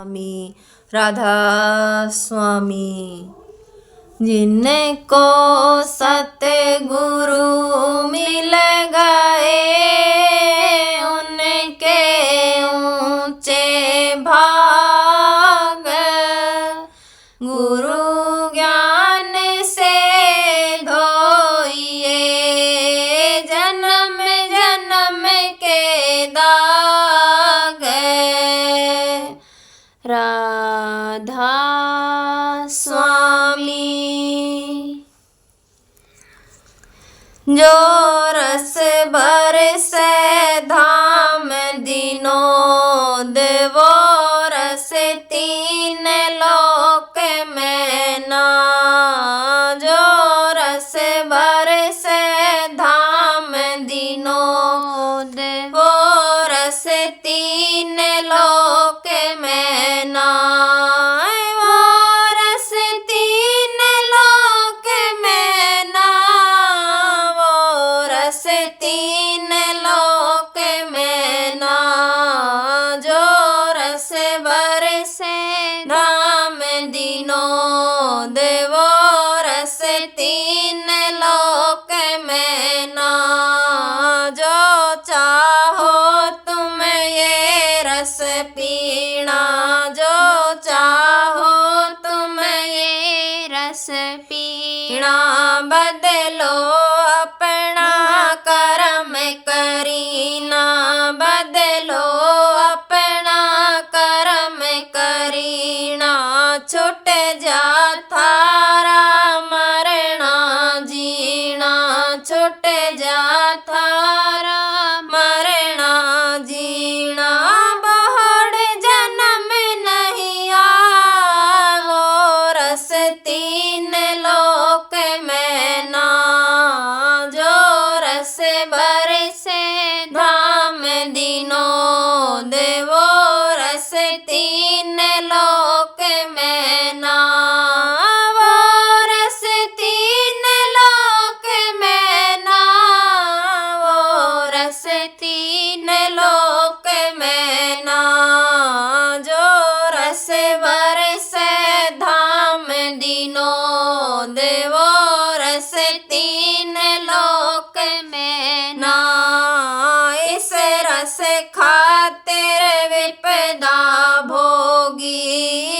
स्वामी राधा स्वामी। जिनको सतगुरु मिल गए उनके ऊंचे भाग। गुरु ज्ञान से धोइए जन्म जन्म के दाग। राधा स्वामी। जो रस बरसे धाम दिनों देवो रस तीन लोक में ना। जो रस बरसे धाम दिनों देवो रस तीन लोक में ना। वो रस तीन लोक में ना। वो रस तीन लोक में ना। जो रस बरसे धाम दिनों देवो रस तीन लोक में ना। जो चाहो तुम ये रस पीना। जो चाहो तुम ये रस पीना। बदलो अपना कर्म करीना। बदलो अपना कर्म करीना। छुट जा थारा मरना जीना। छुट जा थारा मरना जीना। बहुड़ जन्म नहीं आवो रस तीन लोक में ना। जो रस बरसे धाम दिनों देवो रस तीन लोक में ना। वो रस तीन लोक में ना। वो रस तीन लोक में ना। जो रस बरसे धाम दिनों देवो रस तीन लोक में ना। इस रस खातिर विपदा भोगी।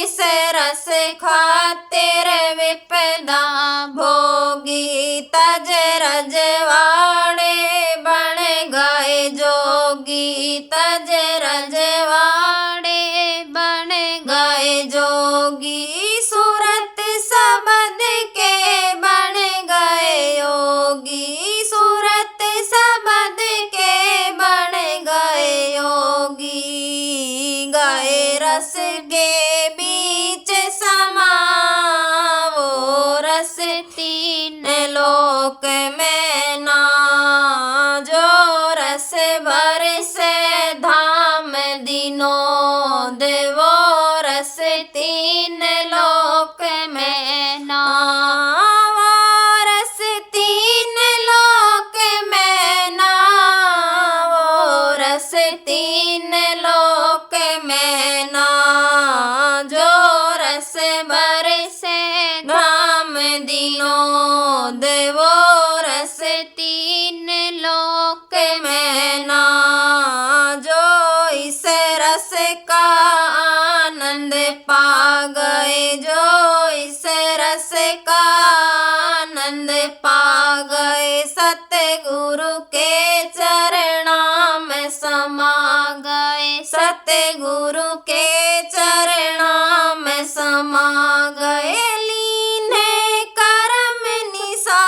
इस रस खातिर विपदा भोगी। तज रजवाड़े बन गए जोगी। तज रजवाड़े बन गए जोगी। सूरत सबद के बन गए योगी। सूरत सबद के बन गए योगी। गए रस के बीच समावो रस तीन लोक में ना। जो रस बरसे धाम दिनों देवो रस तीन लोक में ना। वो रस तीन लोक में ना। वो रस तीन लोक में ना। जो रस बरसे धाम दिनों देवो रस तीन लोक में ना। जो इस रस का आनंद पा गए। जो इस रस का आनंद पा गए। सतगुरु के चरणा में समा गए। सतगुरु के चरणा में समा गए। लीन है कर्म निशा।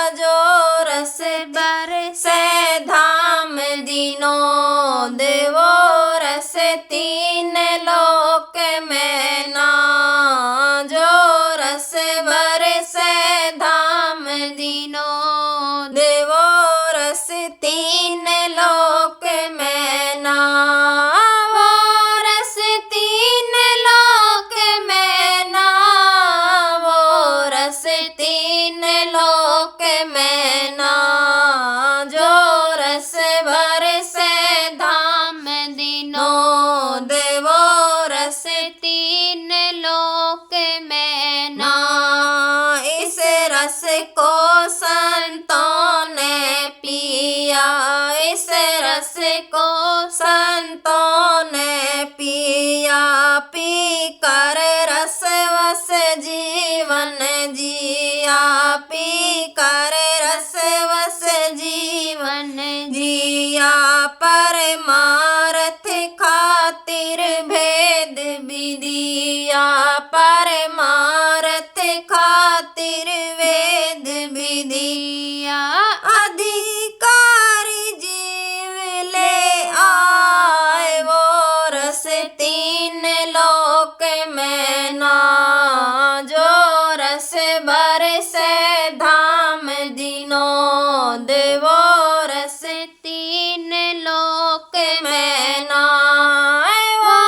जो रस बरसे धाम दिनों देवो रस तीन लोक में ना। जो रस बरसे धाम दिनों देवो रस तीन लोक में ना। वो रस रस तीन लोक में ना। इस रस को संतों ने पिया, इस रस को संतों ने पिया, पी कर रसवस जीवन जिया, पी कर रसवस जीवन जिया। परमार्थ खातिर भेद विदिया, परमार्थ खातिर वेद विदिया। अधिकारी जीव ले आए वो रस तीन लोक में ना, जो रस बरसे धाम विनोद, वो रस तीन लोक में ना, वो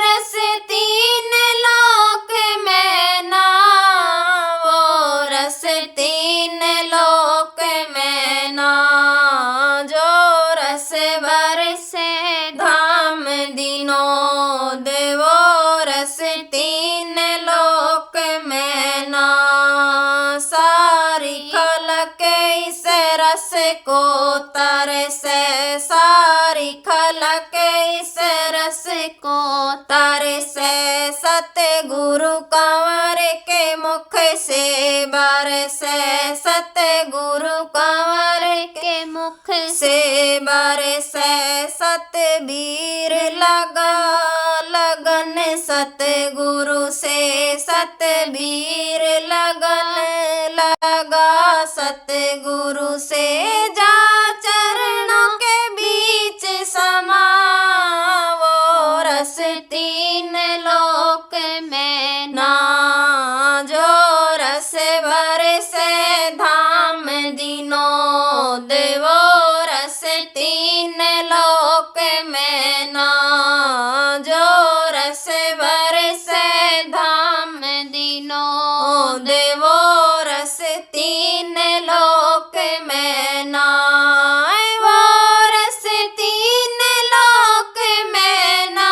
रस तीन लोक में ना, वो रस तीन लोक में ना, जो रस बरसे धाम विनोद, वो रस तीन लोक में ना। सारी खलक इस रस को तरसे, सारी खलक इस रस को तरसे, सतगुरु कंवर के मुख से बरसे, सतगुरु कंवर के मुख से बरसे। सतबीर लगा लगन सतगुरु से, सतबीर लगन लगा सतगुरु से, जा चरणों के बीच समा, वो रस तीन लोक में ना, जो रस बरसे धाम विनोद, वो रस तीन लोक में ना, जो रस बरसे धाम विनोद, वो रस तीन लोक में ना, वो रस तीन लोक में ना,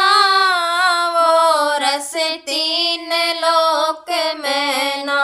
वो रस तीन लोक में ना।